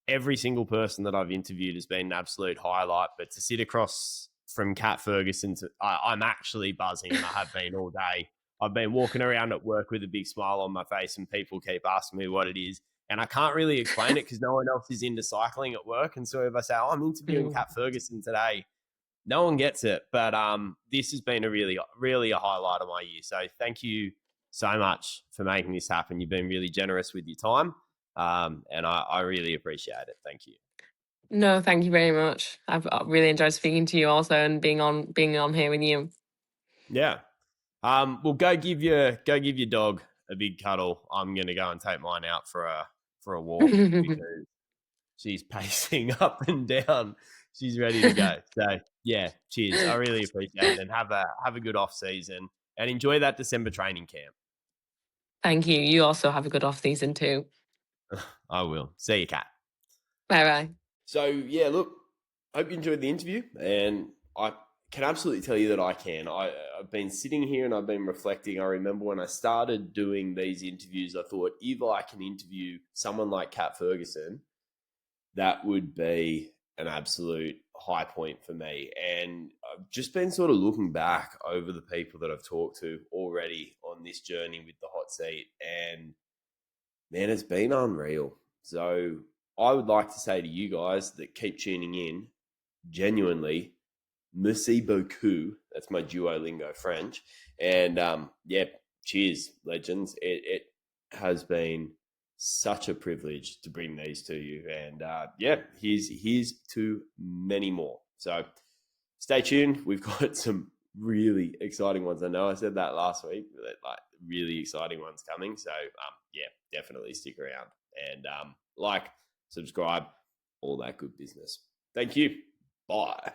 every single person that I've interviewed has been an absolute highlight, but to sit across from Kat Ferguson, I'm actually buzzing, and I have been all day. I've been walking around at work with a big smile on my face, and people keep asking me what it is. And I can't really explain it because no one else is into cycling at work. And so if I say, oh, I'm interviewing Mm. Kat Ferguson today, no one gets it. But this has been a really a highlight of my year. So thank you so much for making this happen. You've been really generous with your time, and I really appreciate it. Thank you. No, thank you very much. I've really enjoyed speaking to you also and being on here with you. Yeah. Well, go give your dog a big cuddle. I'm gonna go and take mine out for a walk because she's pacing up and down. She's ready to go. So yeah, cheers. I really appreciate it, and have a good off season and enjoy that December training camp. Thank you. You also have a good off season too. I will. See you, Kat. Bye bye. So yeah, look, hope you enjoyed the interview, and I can absolutely tell you that I can. I've been sitting here and I've been reflecting. I remember when I started doing these interviews, I thought if I can interview someone like Kat Ferguson, that would be an absolute high point for me. And I've just been sort of looking back over the people that I've talked to already on this journey with the hot seat, and man, it's been unreal. So I would like to say to you guys that keep tuning in, genuinely, merci beaucoup. That's my Duolingo French. And yeah, cheers, legends. It has been such a privilege to bring these to you. And yeah, here's to many more. So stay tuned. We've got some really exciting ones. I know I said that last week, but like really exciting ones coming. So yeah, definitely stick around and like, subscribe, all that good business. Thank you. Bye.